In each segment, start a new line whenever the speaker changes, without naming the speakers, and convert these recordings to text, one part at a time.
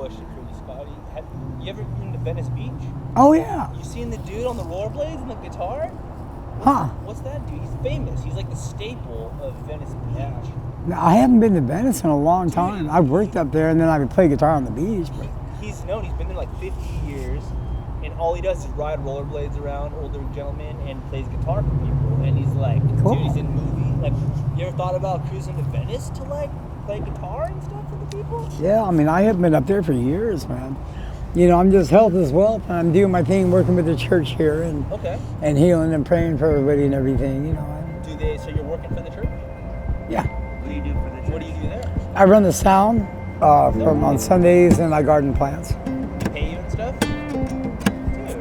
question for you, Scottie. Have you ever been to Venice Beach?
Oh, yeah.
You seen the dude on the rollerblades and the guitar? What's that dude? He's famous. He's like the staple of Venice Beach.
I haven't been to Venice in a long time. I've worked up there, and then I would play guitar on the beach. But
He's known. He's been there like 50 years, and all he does is ride rollerblades around older gentlemen and plays guitar for people. And he's like,
cool.
Dude, he's in movies. Like, you ever thought about cruising to Venice to like play guitar and stuff for the people?
Yeah, I mean, I haven't been up there for years, man. You know, I'm just health is wealth, and I'm doing my thing, working with the church here, and healing and praying for everybody and everything. You know.
So you're working for the church?
Yeah.
What do you do for the church? What do you do there?
I run the sound from on Sundays, and I garden plants.
They pay you and stuff? Dude.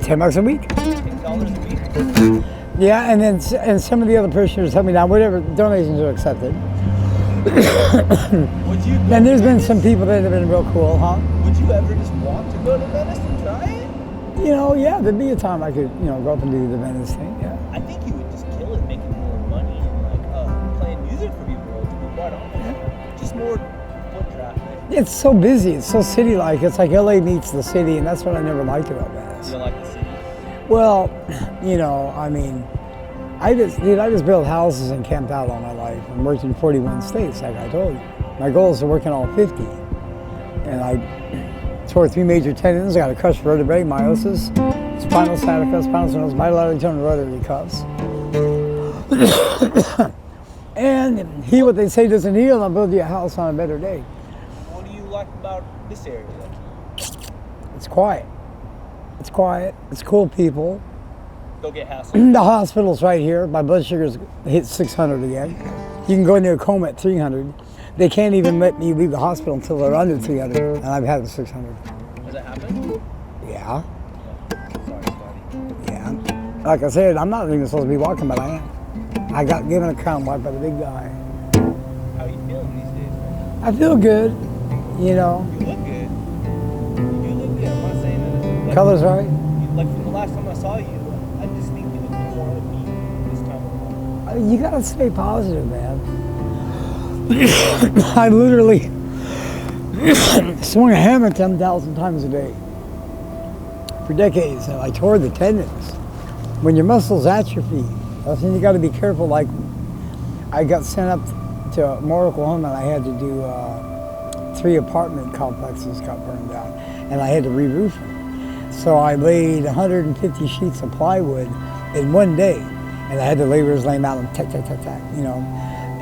$10 a week.
$10 a week?
Yeah, and then some of the other parishioners help me down. Whatever donations are accepted. And there's been some people that have been real cool, huh?
Would you ever just want to go to Venice and try it?
You know, yeah, there'd be a time I could, go up and do the Venice thing. Yeah.
I think you would just kill it, making more money and like playing music for people. To be quite honest, just more foot traffic.
It's so busy. It's so city-like. It's like LA meets the city, and that's what I never liked about Venice.
You don't like the city?
Well, I mean, I just built houses and camped out all my life and worked in 41 states, like I told you. My goal is to work in all 50. And I tore 3 major tendons. I got a crushed vertebrae, meiosis, spinal sciatica, spinal stenosis, bilateral internal rotary cuffs. And heal what they say doesn't heal, and I'll build you a house on a better day.
What do you like about this area?
It's quiet. It's quiet. It's cool people.
Don't get hassled.
The hospital's right here. My blood sugar's hit 600 again. You can go into a coma at 300. They can't even let me leave the hospital until they're under 300, and I've had it 600.
Has that happened?
Yeah.
Sorry, Scottie.
Yeah. Like I said, I'm not even supposed to be walking, but I am. I got given a crown mark by the big guy.
How are you feeling these days, man?
I feel good,
You look good. You do look good. I'm not saying that.
Color's right.
Like from the last time I saw you, I just think you look more like me this time around.
You gotta stay positive, man. I literally swung a hammer 10,000 times a day for decades, and I tore the tendons. When your muscles atrophy, that's when you got to be careful. Like, I got sent up to Moore, Oklahoma, and I had to do 3 apartment complexes got burned down, and I had to re-roof them. So I laid 150 sheets of plywood in one day, and I had the laborers lay them out and tack,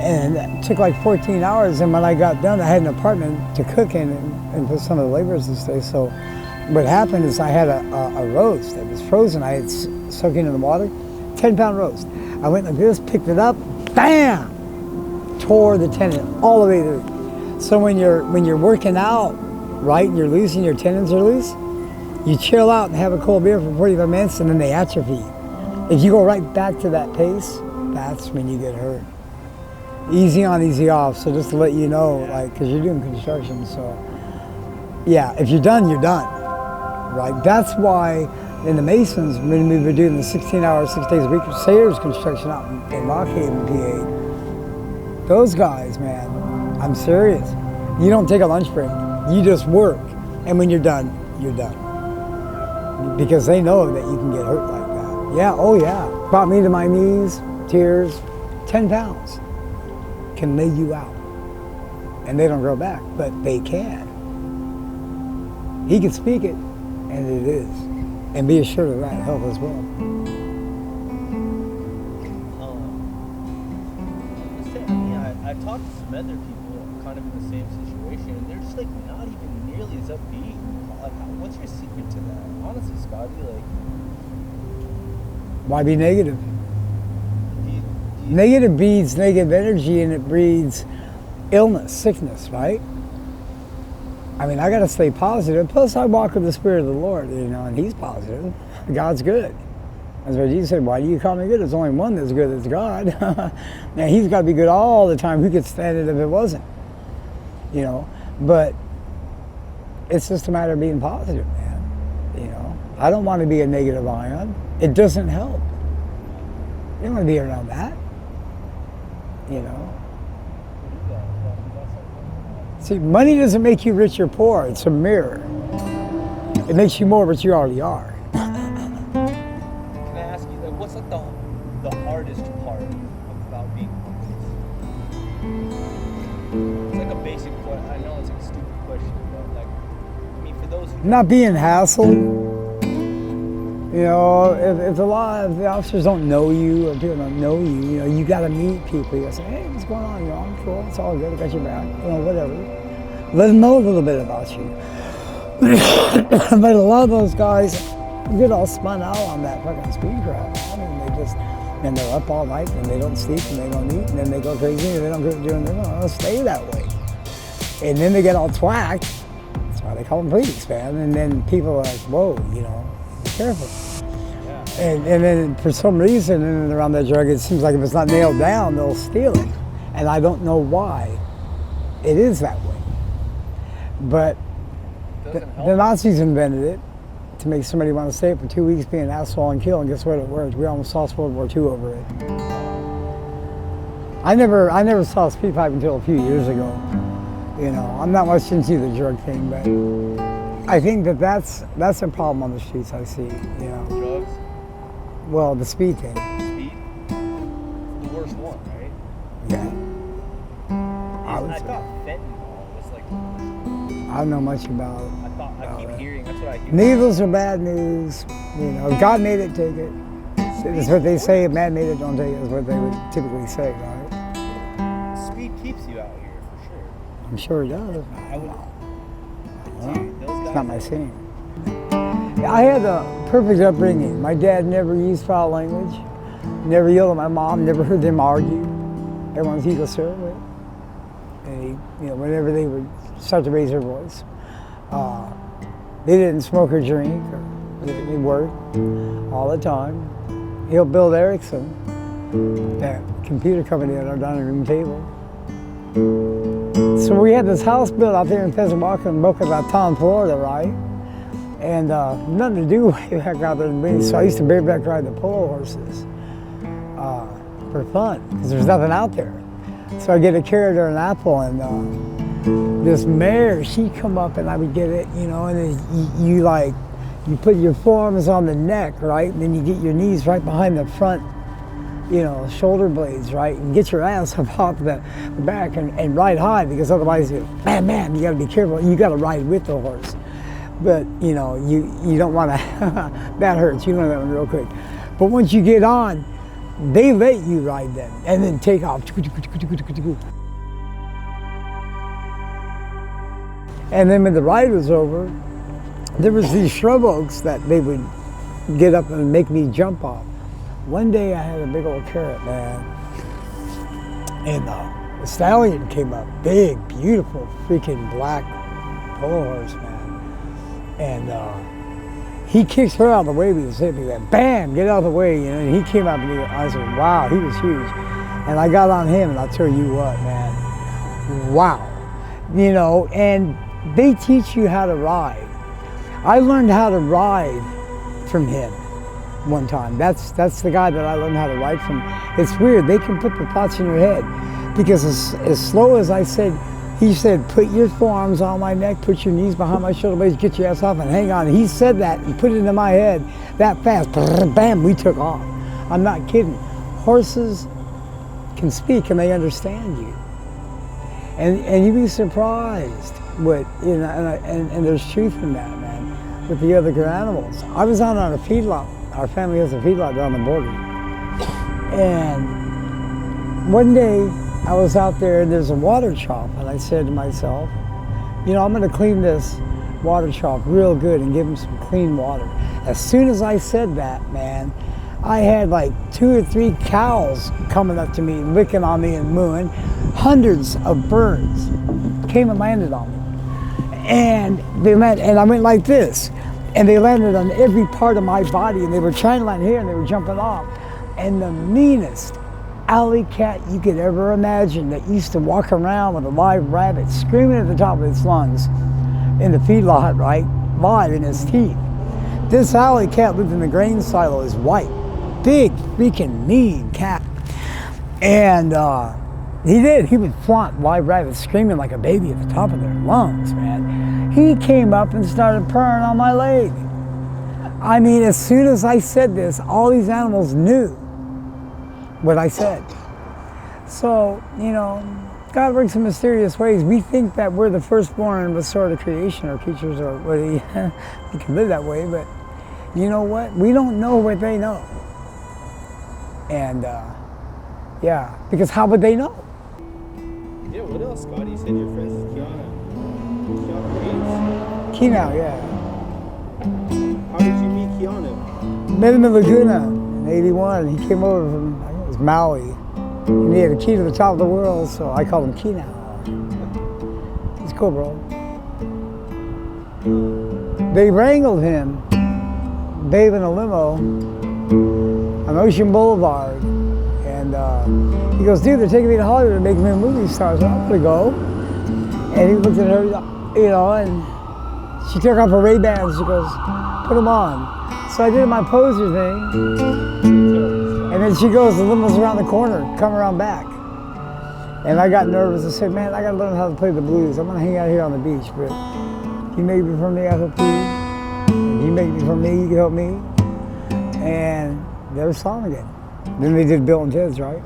and it took like 14 hours, and when I got done, I had an apartment to cook in and for some of the laborers to stay. So what happened is I had a roast that was frozen. I had soaked into the water, 10-pound roast. I went like this, picked it up, bam! Tore the tendon all the way through. So when you're working out, right, and you're loose and your tendons are loose, you chill out and have a cold beer for 45 minutes, and then they atrophy. If you go right back to that pace, that's when you get hurt. Easy on, easy off. So just to let you know, like, because you're doing construction, so yeah, if you're done, right? That's why in the Masons, when we were doing the 16-hour, 6 days a week Sayers construction out in Lockhaven, PA, those guys, man, I'm serious. You don't take a lunch break. You just work, and when you're done, you're done. Because they know that you can get hurt like that. Yeah, oh yeah. Brought me to my knees, tears, 10 pounds. Can lay you out, and they don't grow back, but they can. He can speak it, and it is, and be assured of that health as well.
I talked to some other people kind of in the same situation, and they're just like not even nearly as upbeat. Like, what's your secret to that? Honestly, Scottie, like,
why be negative? Negative breeds negative energy, and it breeds illness, sickness, right? I mean, I got to stay positive. Plus, I walk with the Spirit of the Lord, and He's positive. God's good. That's what Jesus said, why do you call me good? There's only one that's good, that's God. Now, He's got to be good all the time. Who could stand it if it wasn't? But it's just a matter of being positive, man. I don't want to be a negative ion. It doesn't help. You don't want to be around that. See, money doesn't make you rich or poor. It's a mirror. It makes you more what you already are.
Can I ask you, like, what's like the hardest part about being homeless? It's like a basic question. I know it's like a stupid question, but like, I mean, for those who
Not being hassled. You know, if a lot of the officers don't know you or people don't know you, you know, you got to meet people. You got to say, hey, what's going on? You know, I'm cool. It's all good. I got your back. You know, whatever. Let them know a little bit about you. But a lot of those guys get all spun out on that fucking speed crap. I mean, and they're up all night and they don't sleep and they don't eat and then they go crazy and they don't go doing their own. They'll stay that way. And then they get all twacked. That's why they call them police, man. And then people are like, whoa, you know, be careful.
yeah.
And then for some reason, in and around that drug, it seems like if it's not nailed down, they'll steal it. And I don't know why it is that way. But the Nazis invented it to make somebody want to stay for 2 weeks, be an asshole and kill. And guess what? It worked. We almost lost World War II over it. I never saw a speed pipe until a few years ago. You know, I'm not much into the drug thing, but I think that's a problem on the streets. I see. You know,
Drugs,
well, the speed thing.
speed, the worst one, right?
Yeah.
I thought fentanyl was like the worst one.
I don't know much about it.
I keep hearing, that's what I hear.
Needles are bad news. You know, if God made it, take it. That's what they say. If man made it, don't take it. Is what they would typically say, right?
Speed keeps you out here for sure.
I'm sure it does.
I would. Dude, those guys
It's not my scene. I had a perfect upbringing. My dad never used foul language, never yelled at my mom, never heard them argue. Everyone's equal servant. And he, you know, whenever they would start to raise their voice, they didn't smoke or drink. They worked all the time. He'll Bill Erickson, that computer company at our dining room table. So we had this house built out there in Pheasant Walk in Boca Raton, Florida, right? And nothing to do way back out there in me. So I used to bareback ride the polo horses for fun, because there's nothing out there. So I get a carrot or an apple, and this mare, she'd come up and I would get it, you know, and then you put your forearms on the neck, right? And then you get your knees right behind the front, you know, shoulder blades, right? And get your ass up off the back and ride high, because otherwise, bam, bam, you gotta be careful. You gotta ride with the horse. But, you know, you don't wanna, that hurts, you know that one real quick. But once you get on, they let you ride them and then take off. And then when the ride was over, there was these shrub oaks that they would get up and make me jump off. One day I had a big old carrot, man, and the stallion came up, big, beautiful, freaking black polo horse, man. And he kicks her out of the way. We was hitting me, like, bam, get out of the way, you know. And he came up and I said, wow, he was huge. And I got on him, and I'll tell you what, man, wow, you know. And they teach you how to ride. I learned how to ride from him one time. That's the guy that I learned how to ride from. It's weird, they can put the thoughts in your head, because as slow as I said, he said, put your forearms on my neck, put your knees behind my shoulder blades, get your ass off and hang on. He said that and put it into my head that fast, bam, we took off. I'm not kidding. Horses can speak and they understand you. And you'd be surprised what, you know, and there's truth in that, man, with the other animals. I was out on a feedlot. Our family has a feedlot down the border. And one day I was out there and there's a water trough, and I said to myself, you know, I'm gonna clean this water trough real good and give them some clean water. As soon as I said that, man, I had like 2 or 3 cows coming up to me, licking on me and mooing. Hundreds of birds came and landed on me. And they landed, and I went like this. And they landed on every part of my body, and they were trying to land here and they were jumping off. And the meanest alley cat you could ever imagine that used to walk around with a live rabbit screaming at the top of its lungs in the feedlot, right? Live in his teeth. This alley cat lived in the grain silo, is white. Big, freaking mean cat. And He did. He would flaunt live rabbits, screaming like a baby at the top of their lungs, man. He came up and started purring on my leg. I mean, as soon as I said this, all these animals knew what I said. So, you know, God works in mysterious ways. We think that we're the firstborn of a sort of creation or creatures, or we can live that way, but you know what? We don't know what they know. And yeah, because how would they know?
Yeah, what else, Scottie? You said you're friends with Keanu. Keanu Reeves?
Keanu, yeah.
How did you meet Keanu?
Met him in Laguna in '81. He came over from, I think it was Maui. And he had a key to the top of the world, so I called him Keanu. He's cool, bro. They wrangled him, babe in a limo, on Ocean Boulevard. And he goes, dude, they're taking me to Hollywood to make me a movie star, so I'm gonna go. And he looked at her, you know, and she took off her Ray-Bans. She goes, put them on. So I did my poser thing. And then she goes, the limo's around the corner, come around back. And I got nervous. I said, man, I gotta learn how to play the blues. I'm gonna hang out here on the beach, but if you make me for me, I help you. If you make me for me, you can help me. And there's song again. Then they did Bill and Ted's, right?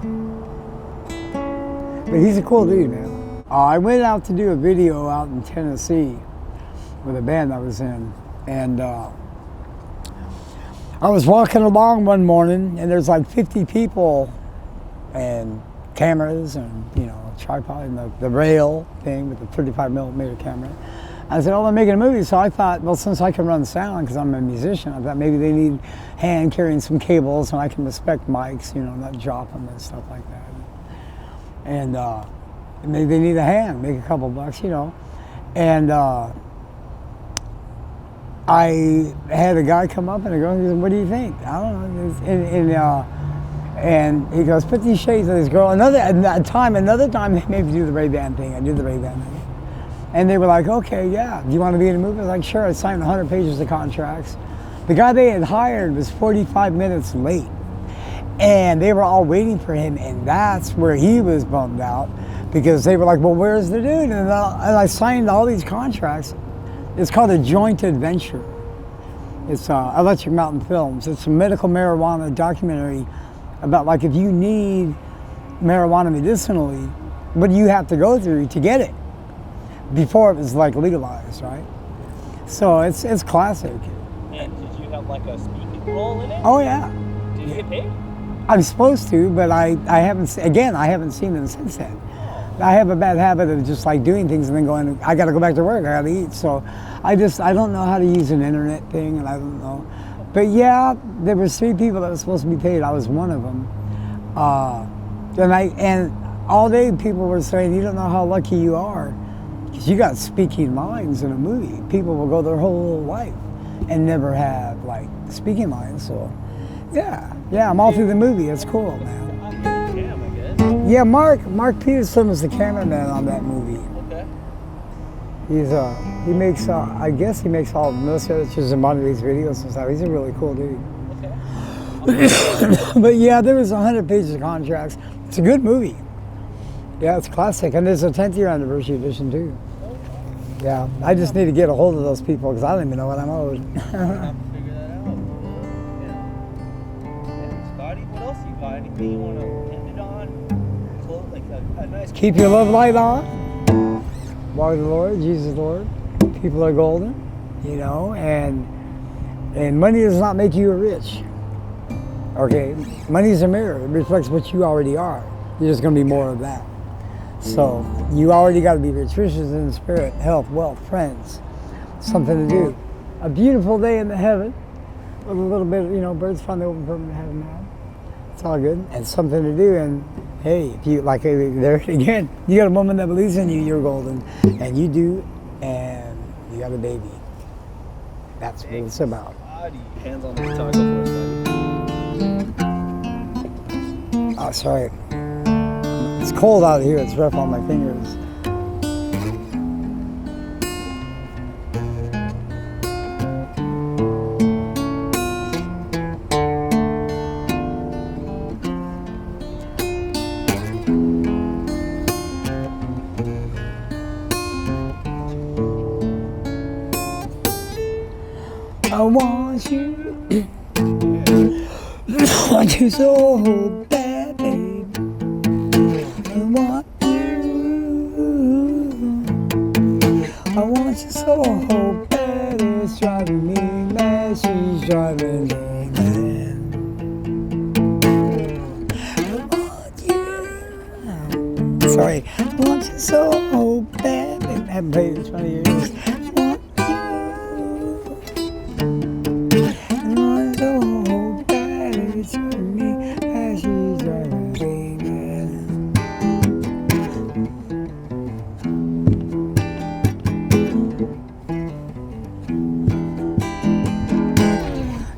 But he's a cool dude, man. I went out to do a video out in Tennessee with a band I was in. And I was walking along one morning, and there's like 50 people and cameras and, you know, a tripod and the rail thing with the 35mm camera. I said, oh, they're making a movie. So I thought, well, since I can run sound because I'm a musician, I thought maybe they need hand carrying some cables and I can respect mics, you know, not drop them and stuff like that. And maybe they need a hand, make a couple bucks, you know. And I had a guy come up and I go, he said, what do you think? I don't know. And he goes, put these shades on this girl. Another time, they made me do the Ray-Ban thing. I did the Ray-Ban thing. And they were like, okay, yeah, do you want to be in a movie? I was like, sure. I signed 100 pages of contracts. The guy they had hired was 45 minutes late. And they were all waiting for him, and that's where he was bummed out because they were like, well, where's the dude? And I signed all these contracts. It's called a joint adventure. It's Electric Mountain Films. It's a medical marijuana documentary about like if you need marijuana medicinally, what do you have to go through to get it? Before it was like legalized, right? So it's classic.
And did you have like a speaking role in it?
Oh yeah.
Did you get paid?
I'm supposed to, but I haven't seen them since then. I have a bad habit of just like doing things and then going, I gotta go back to work, I gotta eat. So I don't know how to use an internet thing, and I don't know. But yeah, there was 3 people that were supposed to be paid. I was one of them. And all day people were saying, you don't know how lucky you are, because you got speaking lines in a movie. People will go their whole life and never have like speaking lines. So yeah, I'm all through the movie. It's cool, man. Yeah, Mark Peterson was the cameraman on that movie.
Okay.
He makes I guess he makes all the military and modern-day videos and stuff. He's a really cool dude.
Okay.
But yeah, there was 100 pages of contracts. It's a good movie. Yeah, it's classic, and there's a 10th year anniversary edition too. Yeah, I just need to get a hold of those people because I don't even know what I'm owed.
Have to figure that out. Yeah. Scottie, what else you got? Anything you want to end it on? Close, like a nice.
Keep your love light on. Walk the Lord, Jesus Lord. People are golden, you know, and money does not make you rich. Okay, money is a mirror. It reflects what you already are. You're just going to be more of that. So you already got to be rich. Riches in spirit, health, wealth, friends, something to do. A beautiful day in the heaven with a little bit, you know, birds flying over from heaven now. It's all good. And something to do. And hey, if you like, there again, you got a woman that believes in you, you're golden, and you do, and you got a baby. That's what it's about.
Hands on the guitar, go for it,
Oh, sorry. It's cold out here. It's rough on my fingers. I want you. I want you so bad, baby. I want you. I want you so bad. It's driving me mad. She's driving me mad. I want you. Sorry. I want you so bad. I haven't played this 20 years. I want you. I want so bad. It's driving me mad. She's driving me mad.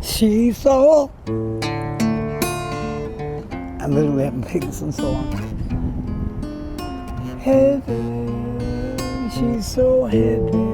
She's so. I literally haven't played this in so long. Heavy, she's so heavy.